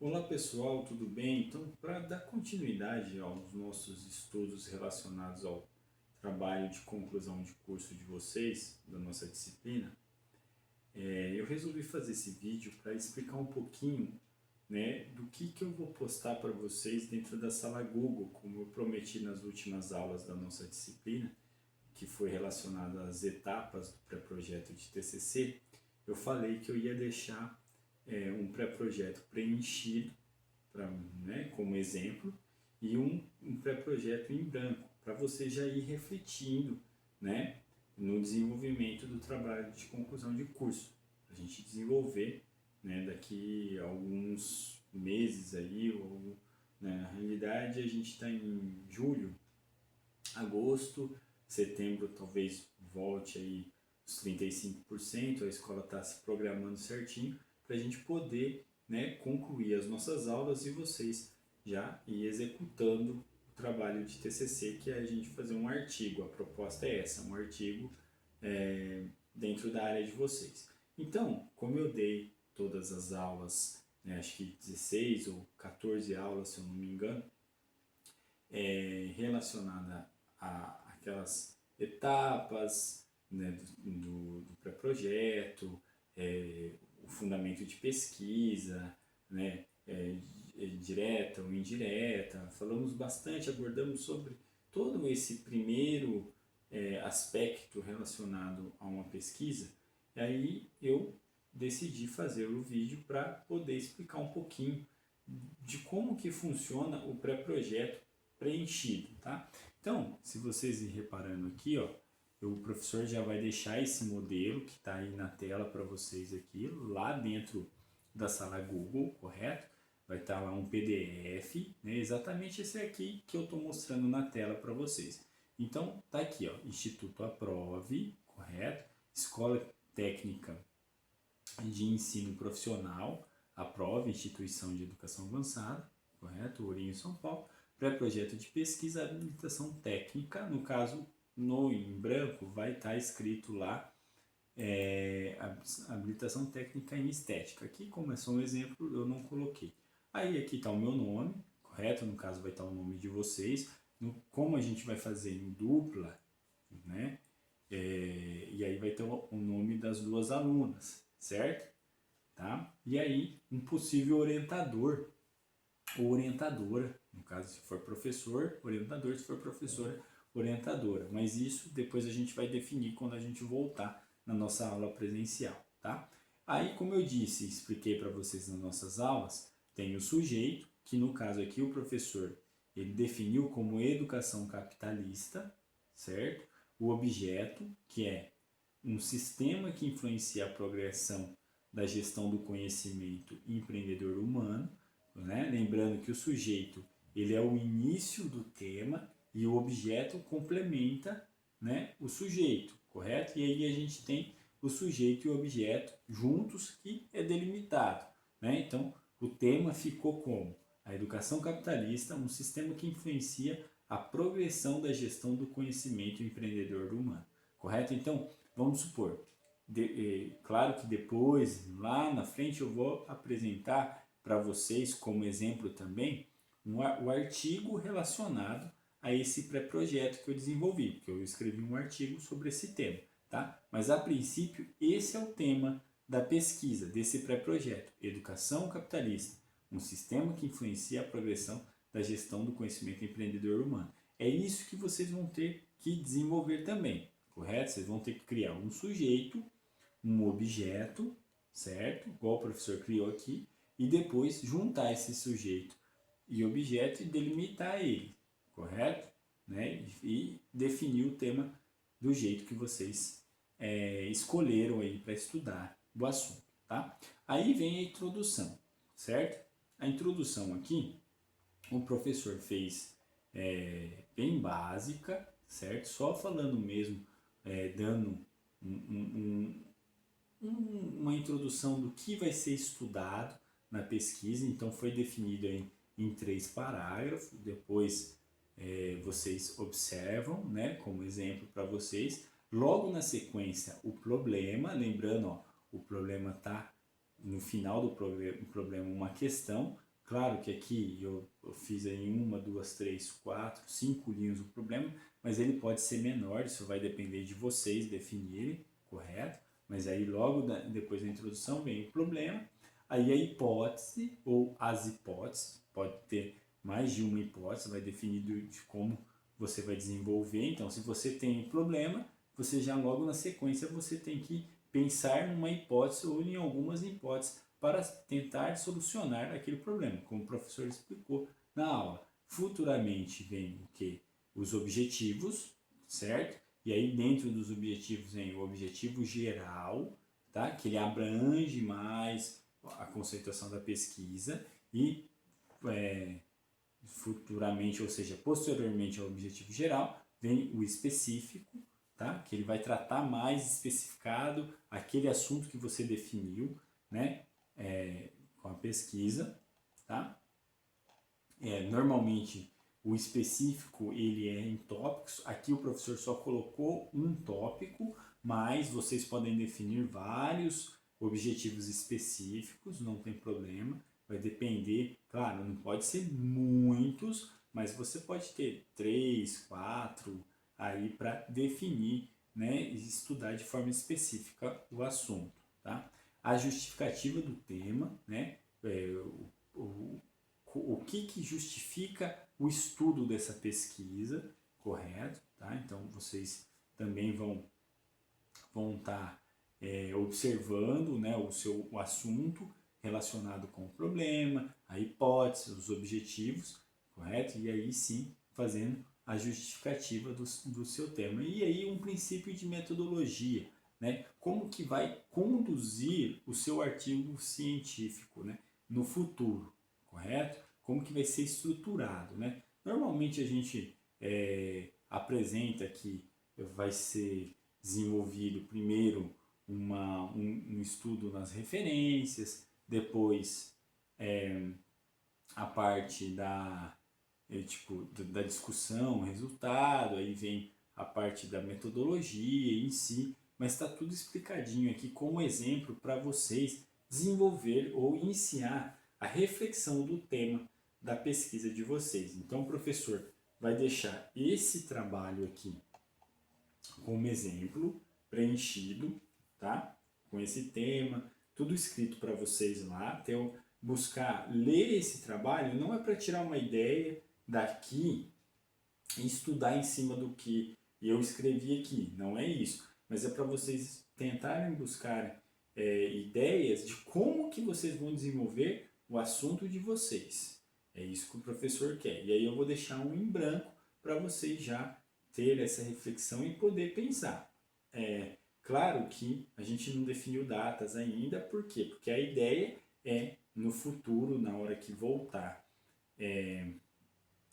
Olá pessoal, tudo bem? Então, para dar continuidade aos nossos estudos relacionados ao trabalho de conclusão de curso de vocês, da nossa disciplina, eu resolvi fazer esse vídeo para explicar um pouquinho, né, do que eu vou postar para vocês dentro da sala Google, como eu prometi nas últimas aulas da nossa disciplina, que foi relacionada às etapas do pré-projeto de TCC. Eu falei que eu ia deixar um pré-projeto preenchido, né, como exemplo, e um pré-projeto em branco, para você já ir refletindo, né, no desenvolvimento do trabalho de conclusão de curso, para a gente desenvolver, né, daqui a alguns meses aí, ou, né, na realidade a gente está em julho, agosto, setembro talvez volte aí os 35%, a escola está se programando certinho para a gente poder, né, concluir as nossas aulas e vocês já ir executando o trabalho de TCC, que é a gente fazer um artigo. A proposta é essa, um artigo dentro da área de vocês. Então, como eu dei todas as aulas, né, acho que 16 ou 14 aulas, se eu não me engano, relacionada a aquelas etapas, né, do pré-projeto, o fundamento de pesquisa, né, direta ou indireta. Falamos bastante, abordamos sobre todo esse primeiro aspecto relacionado a uma pesquisa. E aí eu decidi fazer o vídeo para poder explicar um pouquinho de como que funciona o pré-projeto preenchido, tá? Então, se vocês irem reparando aqui, ó, o professor já vai deixar esse modelo que está aí na tela para vocês aqui, lá dentro da sala Google, correto? Vai estar lá um PDF, né? Exatamente esse aqui que eu estou mostrando na tela para vocês. Então, tá aqui, ó, Instituto Aprove, correto? Escola Técnica de Ensino Profissional, Aprove, Instituição de Educação Avançada, correto? Ourinho, São Paulo. Pré-projeto de pesquisa, habilitação técnica, no caso, em branco, vai estar escrito lá habilitação técnica em estética. Aqui, como é só um exemplo, eu não coloquei. Aí aqui está o meu nome, correto? No caso vai estar o nome de vocês. Como a gente vai fazer em dupla, né? E aí vai ter o nome das duas alunas, certo? Tá? E aí, um possível orientador ou orientadora, no caso se for professor, orientador, se for professora, orientadora. Mas isso depois a gente vai definir quando a gente voltar na nossa aula presencial, tá? Aí, como eu disse, expliquei para vocês nas nossas aulas, tem o sujeito, que no caso aqui o professor, ele definiu como educação capitalista, certo? O objeto, que é um sistema que influencia a progressão da gestão do conhecimento empreendedor humano, né? Lembrando que o sujeito ele é o início do tema e o objeto complementa, né, o sujeito, correto? E aí a gente tem o sujeito e o objeto juntos, que é delimitado, né? Então o tema ficou como a educação capitalista, um sistema que influencia a progressão da gestão do conhecimento empreendedor humano, correto? Então vamos supor, claro que depois, lá na frente, eu vou apresentar para vocês como exemplo também o artigo relacionado a esse pré-projeto que eu desenvolvi, porque eu escrevi um artigo sobre esse tema, tá? Mas a princípio esse é o tema da pesquisa desse pré-projeto, Educação Capitalista, um sistema que influencia a progressão da gestão do conhecimento empreendedor humano. É isso que vocês vão ter que desenvolver também, correto? Vocês vão ter que criar um sujeito, um objeto, certo? Igual o professor criou aqui, e depois juntar esse sujeito e objeto e delimitar ele, correto? Né? E definir o tema do jeito que vocês escolheram aí para estudar o assunto, tá? Aí vem a introdução, certo? A introdução aqui, o professor fez bem básica, certo? Só falando mesmo, dando uma introdução do que vai ser estudado na pesquisa. Então foi definido em 3 parágrafos, depois vocês observam, né, como exemplo para vocês. Logo na sequência o problema, lembrando, ó, o problema está no final do problema uma questão, Claro que aqui eu fiz aí 1, 2, 3, 4, 5 linhas o problema, mas ele pode ser menor, isso vai depender de vocês definirem, correto? Mas aí logo depois da introdução vem o problema, aí a hipótese ou as hipóteses, pode ter mais de uma hipótese, vai definir de como você vai desenvolver. Então, se você tem um problema, você já logo na sequência você tem que pensar numa hipótese ou em algumas hipóteses para tentar solucionar aquele problema, como o professor explicou na aula. Futuramente vem o que? Os objetivos, certo? E aí dentro dos objetivos vem o objetivo geral, tá? Que ele abrange mais a conceituação da pesquisa e futuramente, ou seja, posteriormente ao objetivo geral, vem o específico, tá? Que ele vai tratar mais especificado aquele assunto que você definiu, né? Com a pesquisa, tá? Normalmente o específico ele é em tópicos. Aqui o professor só colocou um tópico, mas vocês podem definir vários objetivos específicos, não tem problema. Vai depender, claro, não pode ser muitos, mas você pode ter 3, 4 aí para definir, né, e estudar de forma específica o assunto, tá? A justificativa do tema, né, o, o que justifica o estudo dessa pesquisa, correto? Tá? Então vocês também vão estar observando, né, o assunto relacionado com o problema, a hipótese, os objetivos, correto? E aí sim fazendo a justificativa do seu tema. E aí um princípio de metodologia, né? Como que vai conduzir o seu artigo científico, né, no futuro, correto? Como que vai ser estruturado, né? Normalmente a gente apresenta que vai ser desenvolvido primeiro um estudo nas referências, depois a parte da discussão, resultado, aí vem a parte da metodologia em si, mas está tudo explicadinho aqui como exemplo para vocês desenvolver ou iniciar a reflexão do tema da pesquisa de vocês. Então, o professor vai deixar esse trabalho aqui como exemplo, preenchido, tá? Com esse tema, tudo escrito para vocês lá. Então, buscar ler esse trabalho não é para tirar uma ideia daqui e estudar em cima do que eu escrevi aqui, não é isso. Mas é para vocês tentarem buscar ideias de como que vocês vão desenvolver o assunto de vocês. É isso que o professor quer. E aí eu vou deixar um em branco para vocês já ter essa reflexão e poder pensar. Claro que a gente não definiu datas ainda, por quê? Porque a ideia é no futuro, na hora que voltar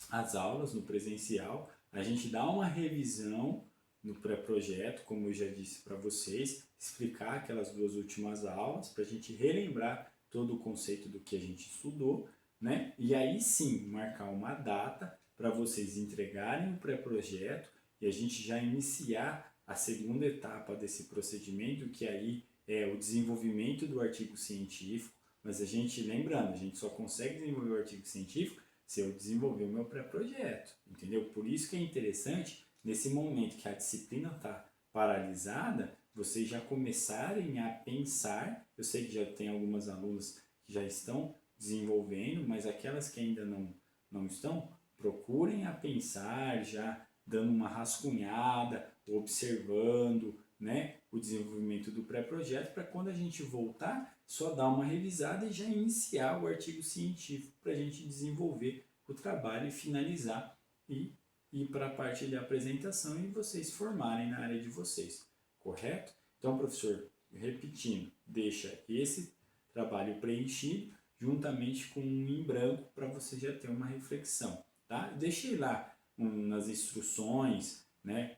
as aulas no presencial, a gente dá uma revisão no pré-projeto, como eu já disse para vocês, explicar aquelas 2 últimas aulas, para a gente relembrar todo o conceito do que a gente estudou, né? E aí sim, marcar uma data para vocês entregarem o pré-projeto e a gente já iniciar a segunda etapa desse procedimento, que aí é o desenvolvimento do artigo científico, mas a gente, lembrando, a gente só consegue desenvolver o artigo científico se eu desenvolver o meu pré-projeto, entendeu? Por isso que é interessante, nesse momento que a disciplina está paralisada, vocês já começarem a pensar. Eu sei que já tem algumas alunas que já estão desenvolvendo, mas aquelas que ainda não estão, procurem a pensar, já dando uma rascunhada, observando, né, o desenvolvimento do pré-projeto, para quando a gente voltar, só dar uma revisada e já iniciar o artigo científico para a gente desenvolver o trabalho e finalizar e ir para a parte de apresentação e vocês formarem na área de vocês, correto? Então, professor, repetindo, deixa esse trabalho preenchido juntamente com um em branco para você já ter uma reflexão, tá? Deixei lá nas instruções, né,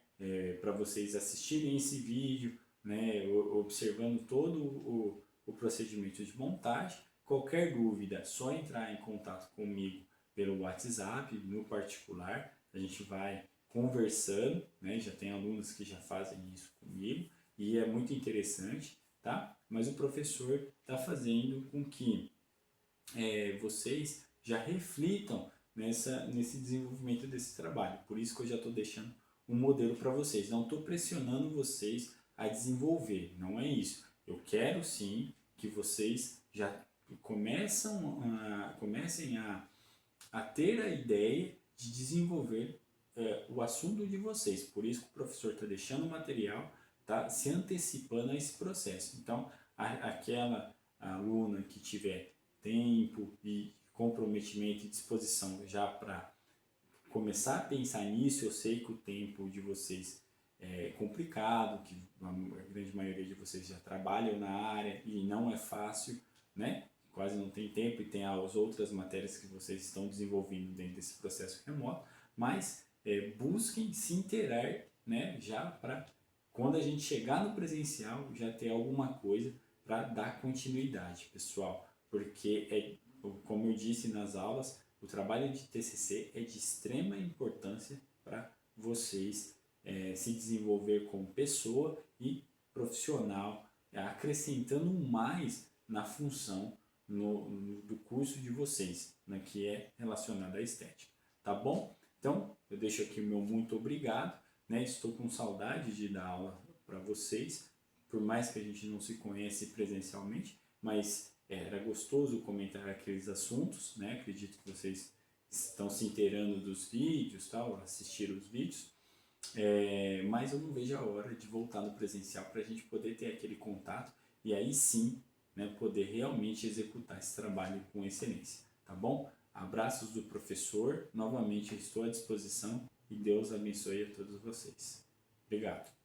para vocês assistirem esse vídeo, né, observando todo o procedimento de montagem. Qualquer dúvida, só entrar em contato comigo pelo WhatsApp, no particular, a gente vai conversando, né? Já tem alunos que já fazem isso comigo e é muito interessante, tá? Mas o professor está fazendo com que vocês já reflitam nesse desenvolvimento desse trabalho. Por isso que eu já estou deixando um modelo para vocês. Não estou pressionando vocês a desenvolver, não é isso. Eu quero sim que vocês já comecem a ter a ideia de desenvolver o assunto de vocês. Por isso que o professor está deixando o material, está se antecipando a esse processo. Então, aquela aluna que tiver tempo e comprometimento e disposição já para começar a pensar nisso, eu sei que o tempo de vocês é complicado, que a grande maioria de vocês já trabalham na área e não é fácil, né? Quase não tem tempo e tem as outras matérias que vocês estão desenvolvendo dentro desse processo remoto, mas busquem se inteirar, né? Já para quando a gente chegar no presencial já ter alguma coisa para dar continuidade, pessoal, porque como eu disse nas aulas, o trabalho de TCC é de extrema importância para vocês se desenvolver como pessoa e profissional, acrescentando mais na função do curso de vocês, né, que é relacionado à estética. Tá bom? Então, eu deixo aqui o meu muito obrigado. Né? Estou com saudade de dar aula para vocês, por mais que a gente não se conhece presencialmente, mas era gostoso comentar aqueles assuntos, né? Acredito que vocês estão se inteirando dos vídeos, tal, assistiram os vídeos, mas eu não vejo a hora de voltar no presencial para a gente poder ter aquele contato e aí sim, né, poder realmente executar esse trabalho com excelência, tá bom? Abraços do professor, novamente eu estou à disposição e Deus abençoe a todos vocês. Obrigado.